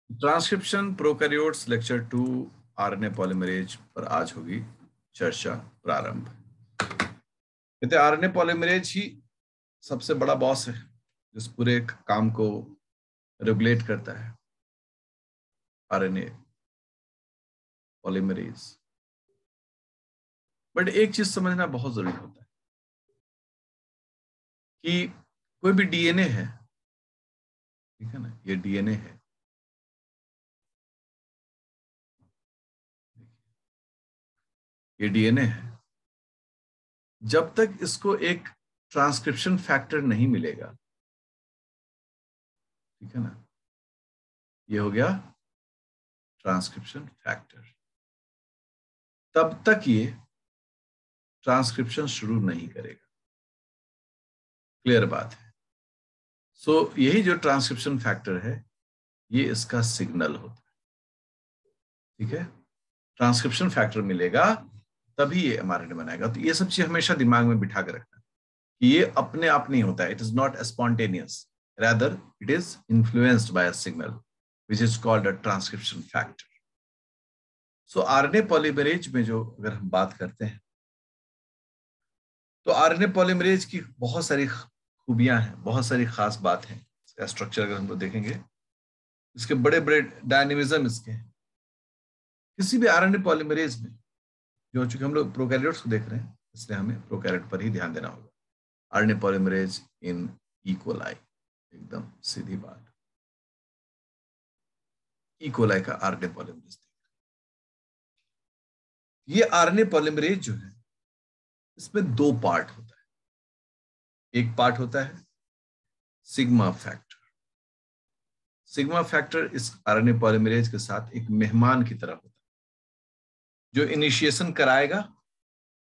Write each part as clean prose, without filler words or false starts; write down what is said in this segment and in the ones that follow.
Transcription prokaryotes lecture 2 RNA polymerase पर आज होगी चर्चा प्रारंभ। कहते आरएनए पॉलीमरेज ही सबसे बड़ा बॉस है जिस पूरे काम को रेगुलेट करता है। आरएनए पॉलीमरेज, बट एक चीज समझना बहुत जरूरी होता है कि कोई भी डीएनए है, ठीक है ना, ये डीएनए है, ये डीएनए है। जब तक इसको एक ट्रांसक्रिप्शन फैक्टर नहीं मिलेगा, ठीक है ना, ये हो गया ट्रांसक्रिप्शन फैक्टर, तब तक ये ट्रांसक्रिप्शन शुरू नहीं करेगा। क्लियर बात है। यही जो ट्रांसक्रिप्शन फैक्टर है ये इसका सिग्नल होता है, ठीक है। ट्रांसक्रिप्शन फैक्टर मिलेगा तभी ये एमआरएनए बनाएगा। तो ये सब चीज हमेशा दिमाग में बिठा के रखना कि ये अपने आप नहीं होता है। It is not spontaneous, rather it is influenced by a signal which is called a transcription factor. So RNA polymerase में जो अगर हम बात करते हैं तो RNA polymerase की बहुत सारी खूबियां हैं, बहुत सारी खास बात है। इसका स्ट्रक्चर अगर हम लोग देखेंगे, इसके बड़े बड़े डायनेमिज्म इसके हैं। किसी भी RNA polymerase में, जो चूंकि हम लोग प्रोकैरियोट्स को देख रहे हैं इसलिए हमें प्रोकैरियोट पर ही ध्यान देना होगा। RNA polymerase इन ई कोलाई, एकदम सीधी बात, ई कोलाई का आरएनए पॉलीमरेज। ये आरएनए पॉलीमरेज जो है इसमें दो पार्ट होता है। एक पार्ट होता है सिग्मा फैक्टर। सिग्मा फैक्टर इस आरएनए पॉलीमरेज के साथ एक मेहमान की तरह होता है जो इनिशिएशन कराएगा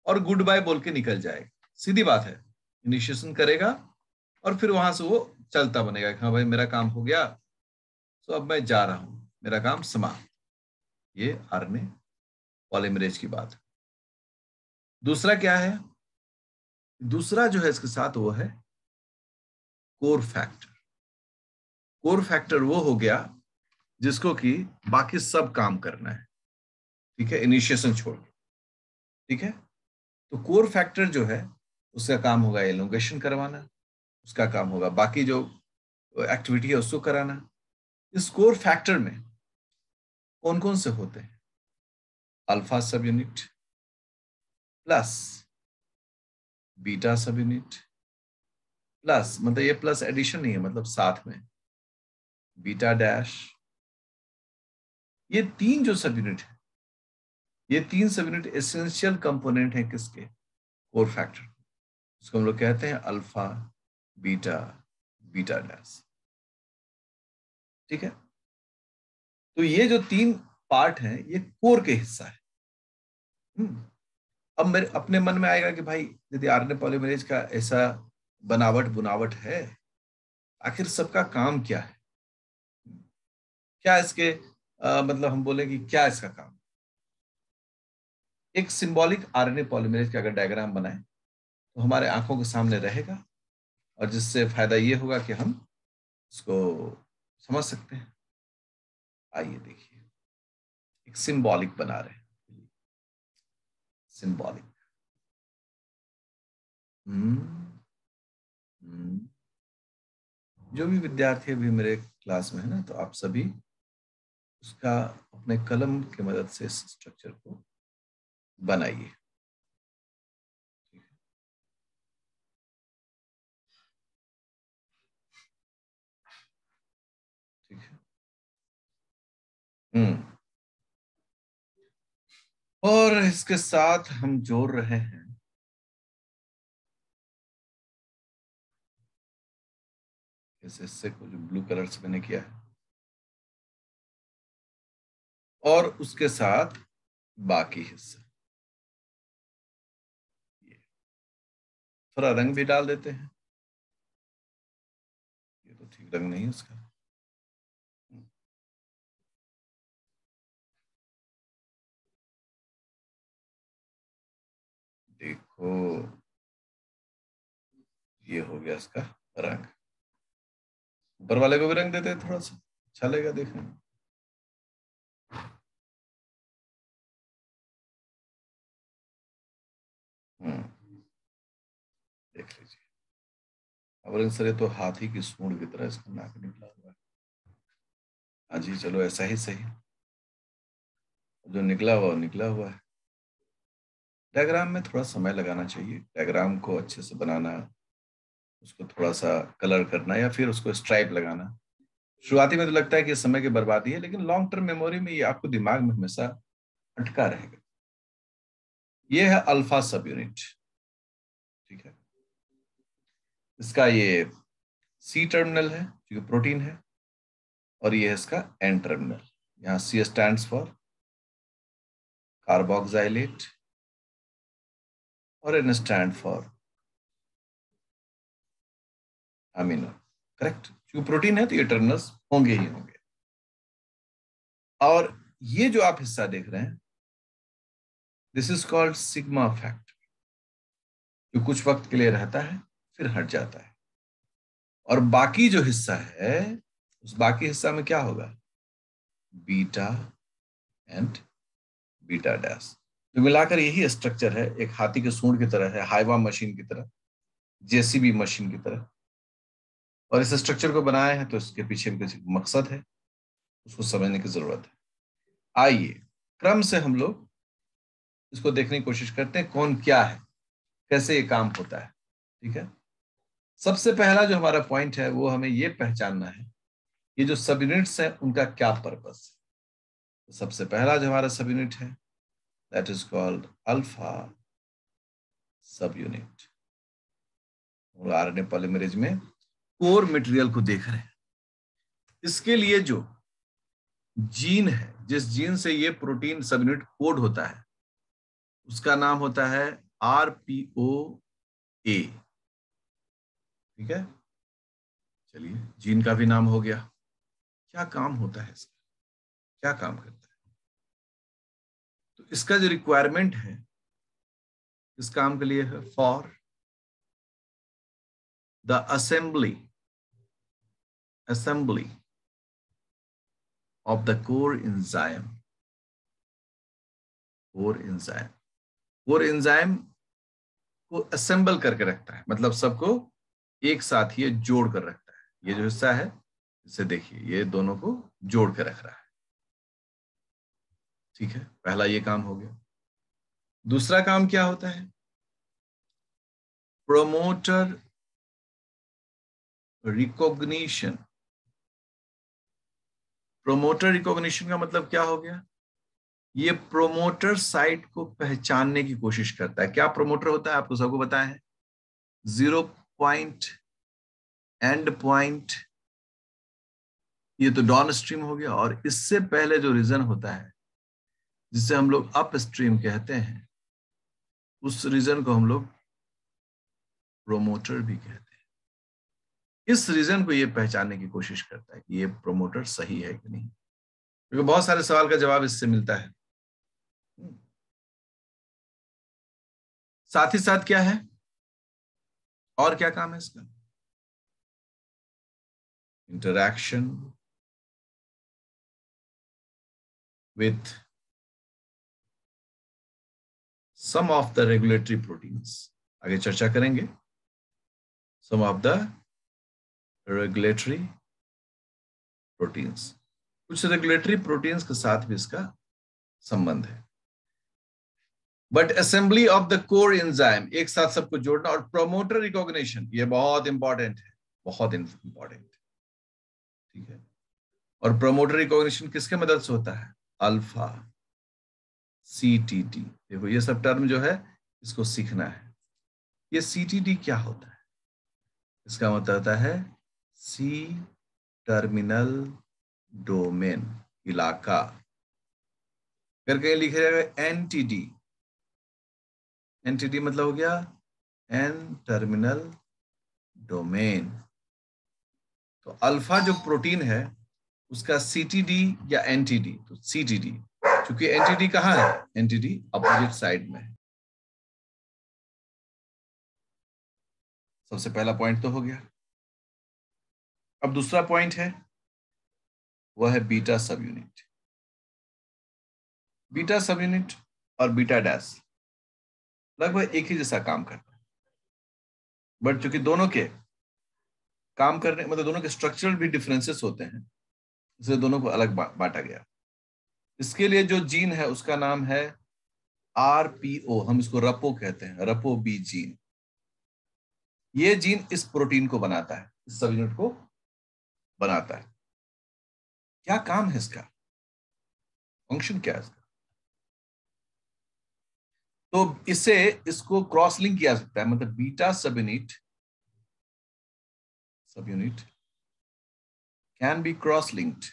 और गुड बाय बोल के निकल जाएगा। सीधी बात है, इनिशिएशन करेगा और फिर वहां से वो चलता बनेगा कि हाँ भाई मेरा काम हो गया, तो अब मैं जा रहा हूं, मेरा काम समाप्त। ये आरएनए पॉलीमरेज की बात है। दूसरा क्या है? दूसरा जो है इसके साथ वो है कोर फैक्टर। कोर फैक्टर वो हो गया जिसको कि बाकी सब काम करना है, ठीक है, इनिशिएशन छोड़ के, ठीक है। तो कोर फैक्टर जो है उसका काम होगा एलोंगेशन करवाना, उसका काम होगा बाकी जो एक्टिविटी है उसको कराना। इस कोर फैक्टर में कौन कौन से होते हैं? अल्फा सब unit plus beta sub unit plus, मतलब ये प्लस एडिशन नहीं है, मतलब साथ में बीटा डैश। ये तीन जो सब यूनिट है, ये तीन सब यूनिट एसेंशियल कंपोनेंट है किसके? Core factor. उसको हम लोग कहते हैं अल्फा बीटा बीटा डैश, ठीक है। तो ये जो तीन पार्ट हैं ये कोर के हिस्सा है। अब मेरे अपने मन में आएगा कि भाई यदि आरएनए पॉलीमरेज का ऐसा बनावट बुनावट है, आखिर सबका काम क्या है? क्या इसके मतलब हम बोले कि क्या इसका काम? एक सिंबॉलिक आरएनए पॉलीमरेज का अगर डायग्राम बनाए तो हमारे आंखों के सामने रहेगा और जिससे फायदा ये होगा कि हम इसको समझ सकते हैं। आइए देखिए, एक सिंबॉलिक बना रहे हैं, सिंबॉलिक। जो भी विद्यार्थी अभी मेरे क्लास में है ना, तो आप सभी उसका अपने कलम की मदद से इस स्ट्रक्चर को बनाइए। ठीक है। और इसके साथ हम जोड़ रहे हैं इस हिस्से को जो ब्लू कलर से मैंने किया है, और उसके साथ बाकी हिस्सा। थोड़ा रंग भी डाल देते हैं, ये तो ठीक रंग नहीं है उसका। देखो, ये हो गया इसका रंग। ऊपर वाले को भी रंग देते हैं, थोड़ा सा अच्छा लगेगा देखने में। अब सर ये तो हाथी की सूंड की तरह इसका नाक निकला हुआ है। हाँ जी, चलो ऐसा ही सही, जो निकला हुआ निकला हुआ है। डायग्राम में थोड़ा समय लगाना चाहिए, डायग्राम को अच्छे से बनाना, उसको थोड़ा सा कलर करना या फिर उसको स्ट्राइप लगाना। शुरुआती में तो लगता है कि समय की बर्बादी है, लेकिन लॉन्ग टर्म मेमोरी में ये आपको दिमाग में हमेशा अटका रहेगा। ये है अल्फा सब यूनिट, ठीक है। इसका ये सी टर्मिनल है जो प्रोटीन है, और ये है इसका एन टर्मिनल। यहाँ सी स्टैंड्स फॉर कार्बोक्साइलेट और N stand for amino, correct. क्योंकि प्रोटीन है तो ये टर्मिनल्स होंगे ही होंगे। और ये जो आप हिस्सा देख रहे हैं, this is called sigma factor, जो कुछ वक्त के लिए रहता है फिर हट जाता है। और बाकी जो हिस्सा है, उस बाकी हिस्सा में क्या होगा, बीटा एंड बीटा डैश। तो मिलाकर यही स्ट्रक्चर है, एक हाथी के सूंड की तरह है, हाइवा मशीन की तरह, जेसीबी मशीन की तरह। और इस स्ट्रक्चर को बनाया है तो इसके पीछे भी किसी मकसद है, उसको समझने की जरूरत है। आइए क्रम से हम लोग इसको देखने की कोशिश करते हैं, कौन क्या है, कैसे ये काम होता है, ठीक है। सबसे पहला जो हमारा पॉइंट है वो हमें ये पहचानना है, ये जो सब यूनिट्स है उनका क्या पर्पस है। तो सबसे पहला जो हमारा सब यूनिट है, दैट इज कॉल्ड अल्फा सब यूनिट। आरएनए पॉलीमरेज में कोर मटेरियल को देख रहे हैं। इसके लिए जो जीन है, जिस जीन से ये प्रोटीन सब यूनिट कोड होता है, उसका नाम होता है RPOA, ठीक है। चलिए, जीन का भी नाम हो गया। क्या काम होता है इसका, क्या काम करता है? तो इसका जो रिक्वायरमेंट है इस काम के लिए है for the assembly of the core enzyme को असेंबल करके रखता है, मतलब सबको एक साथ ये जोड़ कर रखता है। ये जो हिस्सा है, इसे देखिए, ये दोनों को जोड़ के रख रहा है, ठीक है। पहला ये काम हो गया। दूसरा काम क्या होता है, प्रोमोटर रिकॉग्निशन। प्रोमोटर रिकॉग्निशन का मतलब क्या हो गया, ये प्रोमोटर साइट को पहचानने की कोशिश करता है। क्या प्रोमोटर होता है, आपको सबको पता है, 0 पॉइंट, एंड पॉइंट, ये तो डाउन स्ट्रीम हो गया। और इससे पहले जो रीजन होता है जिसे हम लोग अप स्ट्रीम कहते हैं, उस रीजन को हम लोग प्रोमोटर भी कहते हैं। इस रीजन को ये पहचानने की कोशिश करता है कि ये प्रोमोटर सही है कि नहीं, क्योंकि बहुत सारे सवाल का जवाब इससे मिलता है। साथ ही साथ क्या है, और क्या काम है इसका, interaction with some of the regulatory proteins. आगे चर्चा करेंगे, some of the regulatory proteins, कुछ रेगुलेटरी प्रोटीन्स के साथ भी इसका संबंध है। But assembly of the core enzyme, एक साथ सबको जोड़ना, और प्रोमोटर रिकॉग्निशन, ये बहुत इंपॉर्टेंट है, बहुत इंपॉर्टेंट, ठीक है। और प्रोमोटर रिकॉग्निशन किसके मदद से होता है, अल्फा CTT। देखो ये सब टर्म जो है इसको सीखना है। ये CTT क्या होता है, इसका मतलब होता है सी टर्मिनल डोमेन, इलाका। अगर कहीं लिखे जाएगा NTD, NTD मतलब हो गया एन टर्मिनल डोमेन। तो अल्फा जो प्रोटीन है उसका CTD या NTD, तो CTD, क्योंकि NTD कहाँ है, NTD अपोजिट साइड में है। सबसे पहला पॉइंट तो हो गया। अब दूसरा पॉइंट है, वह है beta sub unit. Beta sub unit और बीटा डैश लगभग एक ही जैसा काम करता है, बट चूंकि दोनों के काम करने, मतलब दोनों के स्ट्रक्चरल भी डिफरेंसेस होते हैं, इसलिए दोनों को अलग बांटा गया। इसके लिए जो जीन है उसका नाम है RPO, हम इसको रपो कहते हैं, रपो बी जीन। ये जीन इस प्रोटीन को बनाता है, इस सब यूनिट को बनाता है। क्या काम है इसका, फंक्शन क्या है इसका? तो इसको क्रॉस लिंक किया सकता है, मतलब beta sub unit can be cross linked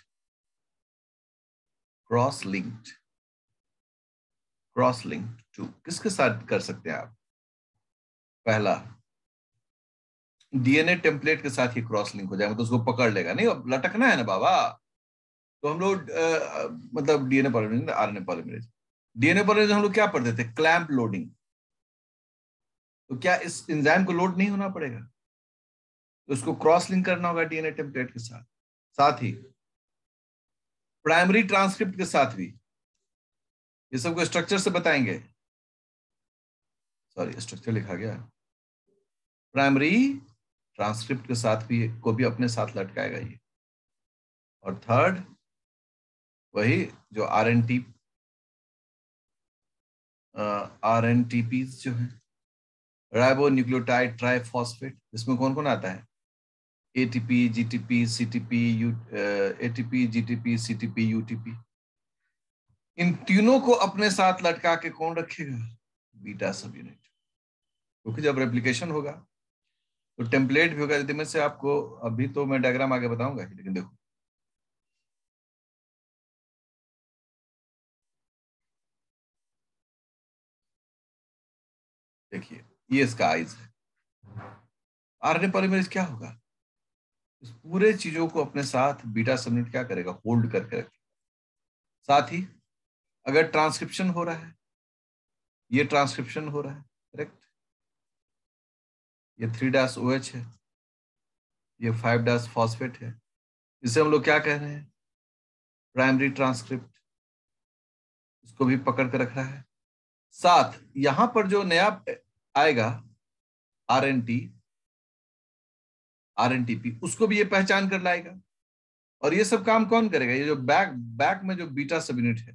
to, किसके साथ कर सकते हैं आप? पहला, डीएनए टेम्पलेट के साथ ही क्रॉस लिंक हो जाएगा, तो उसको पकड़ लेगा नहीं, अब लटकना है ना बाबा। तो हम लोग मतलब डीएनए पॉलीमरेज, आरएनए पॉलीमरेज, हम लोग क्या पढ़ते थे? Clamp loading. तो क्या इस एंजाइम को लोड नहीं होना पड़ेगा? तो उसको क्रॉस लिंक करना होगा डीएनए टेम्पलेट के साथ, साथ ही प्राइमरी ट्रांसक्रिप्ट के साथ भी। ये सबको स्ट्रक्चर से बताएंगे, सॉरी स्ट्रक्चर लिखा गया, प्राइमरी ट्रांसक्रिप्ट के साथ भी को भी अपने साथ लटकाएगा ये। और थर्ड, वही जो RNTP जो है, राइबो न्यूक्लियोटाइड ट्राइफॉस्फेट, इसमें कौन कौन आता है? ATP, GTP, CTP, ATP, GTP, CTP, UTP। इन तीनों को अपने साथ लटका के कौन रखेगा? Beta sub unit. क्योंकि जब रेप्लिकेशन होगा तो टेम्पलेट भी होगा। यदि में से आपको, अभी तो मैं डायग्राम आगे बताऊंगा, लेकिन देखो देखिए, ये इसका आइज है। आरएनए पॉलीमरेज क्या होगा? इस पूरे चीजों को अपने साथ बीटा सबयूनिट क्या करेगा? होल्ड करके रखेगा। साथ ही अगर ट्रांसक्रिप्शन हो रहा है, ये ट्रांसक्रिप्शन हो रहा है, करेक्ट, ये 3' OH है, ये 5' फॉस्फेट है, इसे हम लोग क्या कह रहे हैं? Primary transcript. इसको भी पकड़ कर रख रहा है। साथ यहां पर जो नया आएगा RNTP, उसको भी ये पहचान कर लाएगा। और ये सब काम कौन करेगा? ये जो बैक में जो बीटा सब यूनिट है,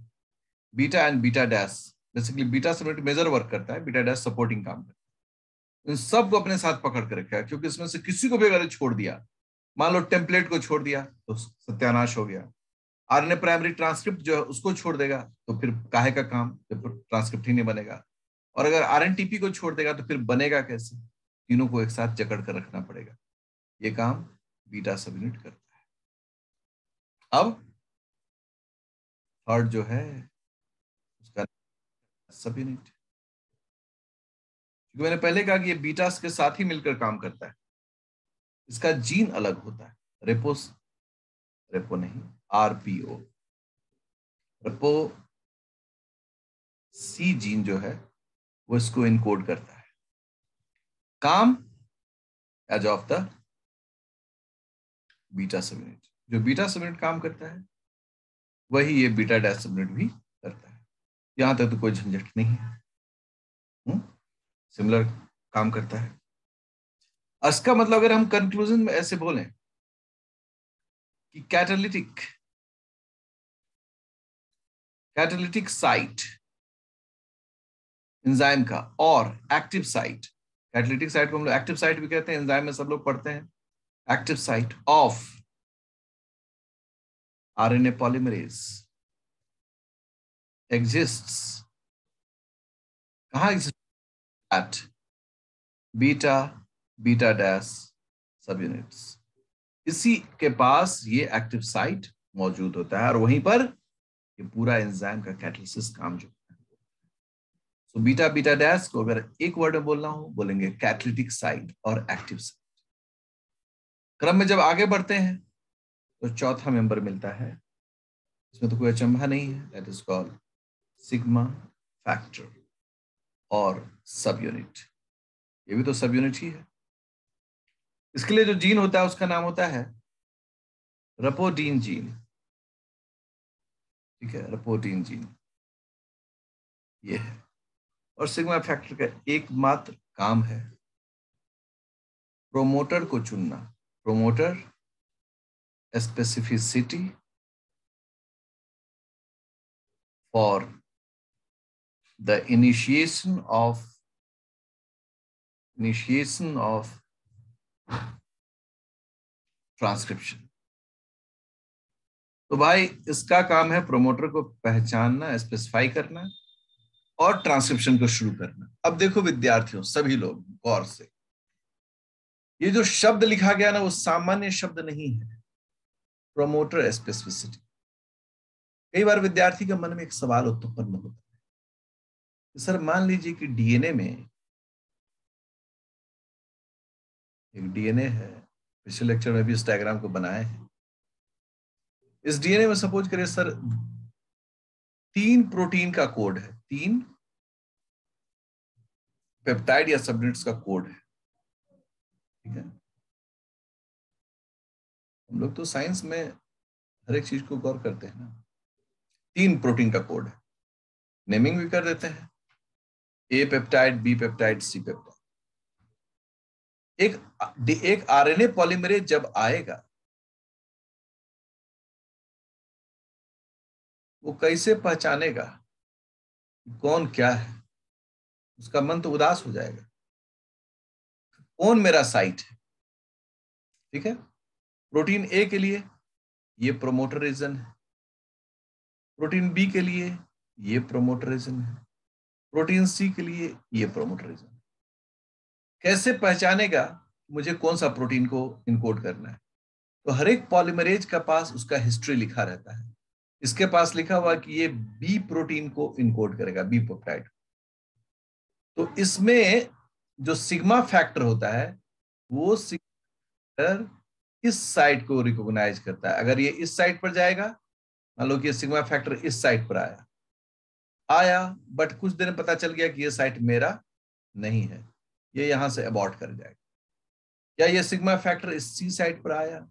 beta and beta dash, basically beta sub unit major work करता है, बीटा डैश सपोर्टिंग काम करता है। इन सबको अपने साथ पकड़ कर रखा है, क्योंकि इसमें से किसी को भी अगर छोड़ दिया, मान लो टेम्पलेट को छोड़ दिया, तो सत्यानाश हो गया। आरएनए प्राइमरी ट्रांसक्रिप्ट जो है उसको छोड़ देगा, तो फिर काहे का काम, जब ट्रांसक्रिप्ट ही नहीं बनेगा। और अगर RNTP को छोड़ देगा तो फिर बनेगा कैसे? तीनों को एक साथ जकड़ कर रखना पड़ेगा। ये काम बीटा सब यूनिट करता है। अब थर्ड जो है उसका सब यूनिट, क्योंकि मैंने पहले कहा कि ये बीटास के साथ ही मिलकर काम करता है। इसका जीन अलग होता है, रेपो नहीं, RPO, रेपो सी जीन जो है वो इसको इनकोड करता है। काम as of the beta sub unit, जो बीटा सब यूनिट काम करता है वही ये बीटा डैश सब यूनिट भी करता है। यहां तक तो कोई झंझट नहीं है, सिमिलर काम करता है। इसका मतलब अगर हम कंक्लूजन में ऐसे बोलें कि कैटालिटिक साइट एंजाइम का और एक्टिव साइट, कैटालिटिक साइट को हम लोग एक्टिव साइट भी कहते हैं, एंजाइम में सब लोग पढ़ते हैं। Active site of RNA polymerase exists, कहाँ एग्जिस्ट? एट बीटा डैश सब यूनिट्स। इसी के पास ये एक्टिव साइट मौजूद होता है, और वहीं पर ये पूरा एंजाइम का कैटालिसिस काम जो है। सो बीटा डैश को अगर एक वर्ड में बोलना हो, बोलेंगे कैटालिटिक साइट और एक्टिव साइट। क्रम में जब आगे बढ़ते हैं तो चौथा मेंबर मिलता है, इसमें तो कोई अचंभा नहीं है, that is called sigma factor और सब यूनिट। ये भी तो सब यूनिट ही है। इसके लिए जो जीन होता है उसका नाम होता है रपोडीन जीन, ठीक है, रपोडीन जीन ये है। और सिग्मा फैक्टर का एकमात्र काम है प्रोमोटर को चुनना, promoter specificity for the initiation of transcription. तो भाई इसका काम है प्रोमोटर को पहचानना, स्पेसिफाई करना और ट्रांसक्रिप्शन को शुरू करना। अब देखो विद्यार्थियों, सभी लोग गौर से, ये जो शब्द लिखा गया ना वो सामान्य शब्द नहीं है, प्रोमोटर स्पेसिफिसिटी। कई बार विद्यार्थी के मन में एक सवाल उत्पन्न होता है, सर मान लीजिए कि डीएनए में एक डीएनए है, पिछले लेक्चर में भी इस डायग्राम को बनाया है। इस डीएनए में सपोज करिए सर 3 प्रोटीन का कोड है, 3 पेप्टाइड या सबनेट्स का कोड है, ठीक है। हम लोग तो साइंस में हर एक चीज को गौर करते हैं ना। 3 प्रोटीन का कोड है, नेमिंग भी कर देते हैं, A peptide, B peptide, C peptide. एक आरएनए पॉलीमरेज जब आएगा वो कैसे पहचानेगा कौन क्या है? उसका मन तो उदास हो जाएगा, कौन मेरा साइट है, ठीक है। प्रोटीन ए के लिए ये प्रोमोटर रीजन है, प्रोटीन बी के लिए ये प्रोमोटर रीजन है, प्रोटीन सी के लिए ये प्रोमोटर रीजन है। कैसे पहचानेगा मुझे कौन सा प्रोटीन को इनकोड करना है? तो हर एक पॉलीमरेज का पास उसका हिस्ट्री लिखा रहता है। इसके पास लिखा हुआ कि ये बी प्रोटीन को इनकोड करेगा, बी पेप्टाइड। तो इसमें जो सिग्मा फैक्टर होता है वो सिग्मा इस साइट को रिकॉग्नाइज करता है। अगर ये इस साइट पर जाएगा, मान लो कि ये सिग्मा फैक्टर इस साइट पर आया बट कुछ दिन पता चल गया कि ये साइट मेरा नहीं है, ये यहां से अबॉर्ट कर जाएगा। या ये सिग्मा फैक्टर इस सी साइट पर आया,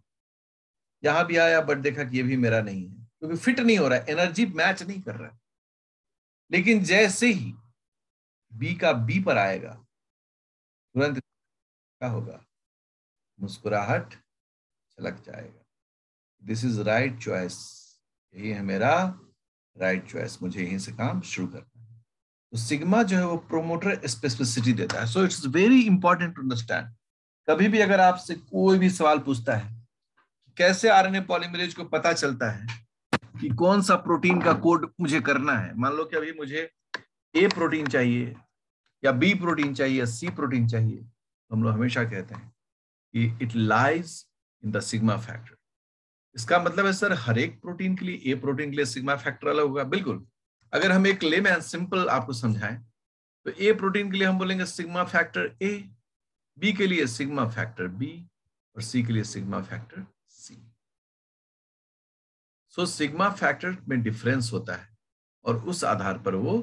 यहां भी आया बट देखा कि ये भी मेरा नहीं है, क्योंकि फिट नहीं हो रहा है, एनर्जी मैच नहीं कर रहा है। लेकिन जैसे ही बी का बी पर आएगा तुरंत क्या होगा? मुस्कुराहट छलक जाएगा, दिस इज राइट चॉइस, यही है मेरा राइट चॉइस, मुझे यहीं से काम शुरू करना है। तो सिग्मा जो है वो प्रोमोटर स्पेसिफिसिटी देता है। So it's very important to understand. कभी भी अगर आपसे कोई भी सवाल पूछता है कैसे आरएनए पॉलीमरेज को पता चलता है कि कौन सा प्रोटीन का कोड मुझे करना है, मान लो कि अभी मुझे ए प्रोटीन चाहिए या बी प्रोटीन चाहिए या सी प्रोटीन चाहिए, तो हम लोग हमेशा कहते हैं कि it lies in the sigma factor. इसका मतलब है सर हर एक प्रोटीन के लिए, ए प्रोटीन के लिए सिग्मा फैक्टर अलग होगा? बिल्कुल। अगर हम एक लेमैन सिंपल आपको समझाएं तो ए प्रोटीन के लिए हम बोलेंगे सिग्मा फैक्टर ए, बी के लिए सिग्मा फैक्टर बी और सी के लिए sigma factor C. So sigma factor में डिफरेंस होता है और उस आधार पर वो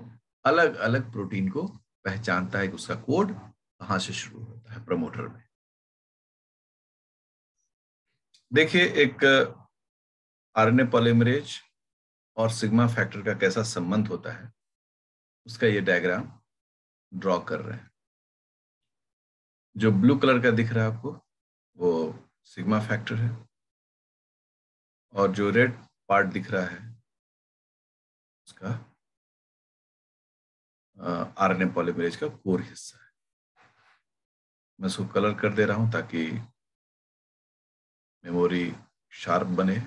अलग अलग प्रोटीन को पहचानता है कि उसका कोड कहां से शुरू होता है प्रमोटर में। देखिए एक आरएनए पॉलीमरेज और सिग्मा फैक्टर का कैसा संबंध होता है उसका ये डायग्राम ड्रॉ कर रहे हैं। जो ब्लू कलर का दिख रहा है आपको वो सिग्मा फैक्टर है और जो रेड पार्ट दिख रहा है उसका आरएनए पॉलीमरेज का कोर हिस्सा है। मैं इसको कलर कर दे रहा हूं ताकि मेमोरी शार्प बने।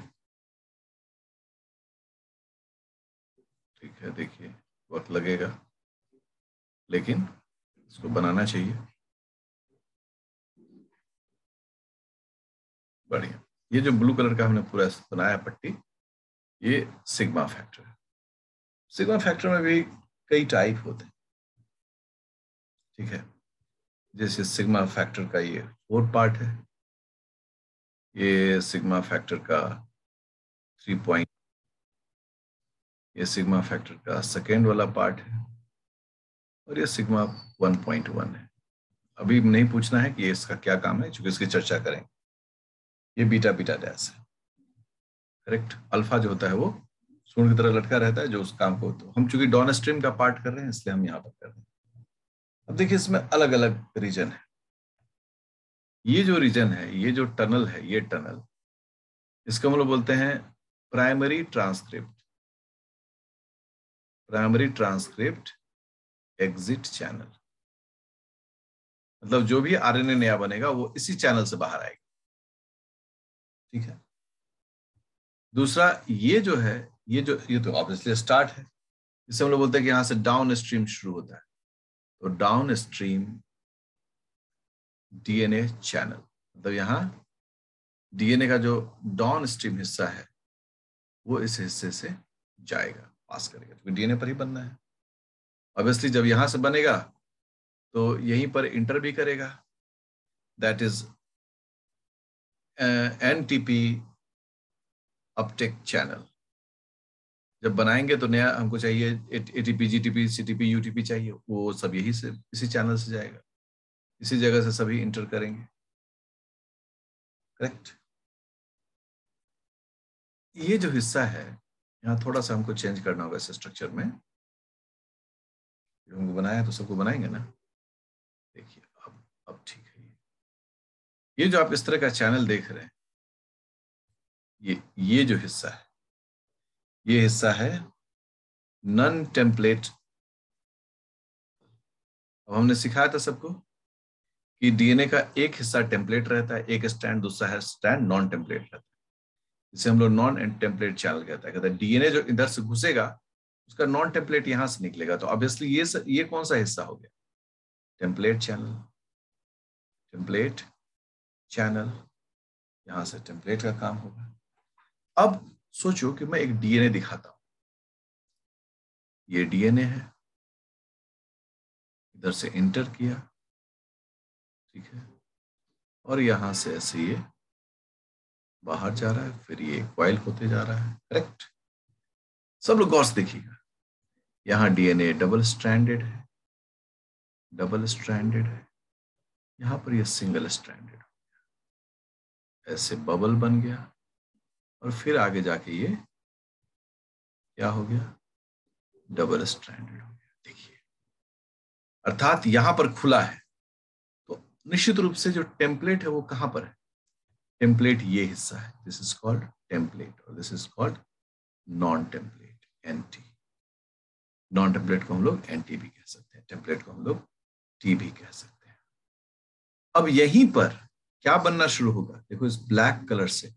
ठीक है, देखिए वक्त लगेगा लेकिन इसको बनाना चाहिए। बढ़िया। ये जो ब्लू कलर का हमने पूरा बनाया पट्टी, ये सिग्मा फैक्टर है। सिग्मा फैक्टर में भी कई टाइप होते हैं, ठीक है। जैसे सिग्मा फैक्टर का ये 4 पार्ट है, ये सिग्मा फैक्टर का 3 पॉइंट, ये सिग्मा फैक्टर का सेकेंड वाला पार्ट है और ये सिग्मा 1.1 है। अभी नहीं पूछना है कि ये इसका क्या काम है क्योंकि इसकी चर्चा करेंगे। ये बीटा बीटा डैश है, करेक्ट। अल्फा जो होता है वो सूंड की तरह लटका रहता है जो उस काम को, तो हम चूंकि डाउन स्ट्रीम का पार्ट कर रहे हैं इसलिए हम यहाँ पर कर रहे हैं। अब देखिए इसमें अलग अलग रीजन है। ये जो रीजन है, ये जो टनल है, ये टनल, इसको हम लोग बोलते हैं primary transcript, primary transcript exit channel. मतलब जो भी आरएनए नया बनेगा वो इसी चैनल से बाहर आएगा, ठीक है। दूसरा ये जो है, ये तो ऑब्वियसली स्टार्ट है, इससे हम लोग बोलते हैं कि यहां से डाउन स्ट्रीम शुरू होता है, तो डाउन स्ट्रीम डीएनए चैनल। मतलब यहाँ डीएनए का जो डाउन स्ट्रीम हिस्सा है वो इस हिस्से से जाएगा, पास करेगा, क्योंकि डीएनए पर ही बनना है। ऑब्वियसली जब यहां से बनेगा तो यहीं पर इंटर भी करेगा, that is NTP Uptake channel. जब बनाएंगे तो नया हमको चाहिए एटीपी, जीटीपी, सीटीपी, यूटीपी चाहिए, वो सब यही से, इसी चैनल से जाएगा, इसी जगह से सभी इंटर करेंगे, करेक्ट। ये जो हिस्सा है यहाँ थोड़ा सा हमको चेंज करना होगा इस स्ट्रक्चर में, हमको बनाया तो सबको बनाएंगे ना। देखिए अब ठीक है। ये जो आप इस तरह का चैनल देख रहे हैं, ये जो हिस्सा है, ये हिस्सा है नॉन टेम्पलेट। अब हमने सिखाया था सबको कि डीएनए का एक हिस्सा टेम्पलेट रहता है, एक स्टैंड, दूसरा है स्टैंड नॉन टेम्पलेट रहता है, इसे हम लोग नॉन टेम्पलेट चैनल कहता है। डीएनए जो इधर से घुसेगा उसका नॉन टेम्पलेट यहां से निकलेगा, तो ऑब्वियसली ये कौन सा हिस्सा हो गया, टेम्पलेट चैनल। टेम्पलेट चैनल, यहां से टेम्पलेट का काम होगा। अब सोचो कि मैं एक डीएनए दिखाता हूं, ये डीएनए है, इधर से इंटर किया, ठीक है, और यहां से ऐसे ये बाहर जा रहा है, फिर ये कॉइल होते जा रहा है, करेक्ट। सब लोग गौर से देखिएगा, यहाँ डीएनए डबल स्ट्रैंडेड है, डबल स्ट्रैंडेड है, यहाँ पर ये सिंगल स्ट्रैंडेड, ऐसे बबल बन गया, और फिर आगे जाके ये क्या हो गया, डबल स्ट्रैंडेड हो गया। देखिए, अर्थात यहां पर खुला है, तो निश्चित रूप से जो टेम्पलेट है वो कहां पर है, टेम्पलेट ये हिस्सा है, दिस इज कॉल्ड टेम्पलेट, और this is called non template, NT. Non template को हम लोग एनटी भी कह सकते हैं, टेम्पलेट को हम लोग टी भी कह सकते हैं। अब यहीं पर क्या बनना शुरू होगा, देखो इस ब्लैक कलर से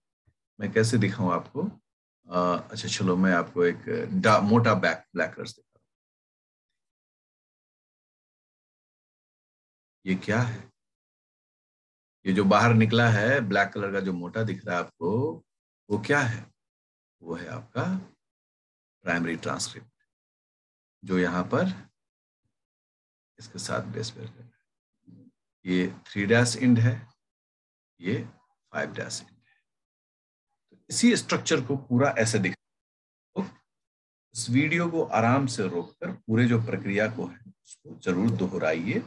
मैं कैसे दिखाऊं आपको। अच्छा चलो मैं आपको एक मोटा ब्लैक कलर से दिखा, ये क्या है, ये जो बाहर निकला है ब्लैक कलर का जो मोटा दिख रहा है आपको, वो क्या है, वो है आपका प्राइमरी ट्रांसक्रिप्ट, जो यहाँ पर इसके साथ बेस पेयर कर रहा है। ये 3' इंड है, ये 5' इंड है। तो इसी स्ट्रक्चर को पूरा ऐसे दिख, तो इस वीडियो को आराम से रोककर पूरे जो प्रक्रिया को है उसको जरूर दोहराइए,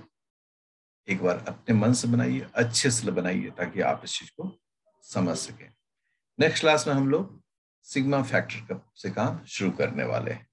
एक बार अपने मन से बनाइए, अच्छे से बनाइए, ताकि आप इस चीज को समझ सकें। नेक्स्ट क्लास में हम लोग सिग्मा फैक्टर से काम शुरू करने वाले हैं।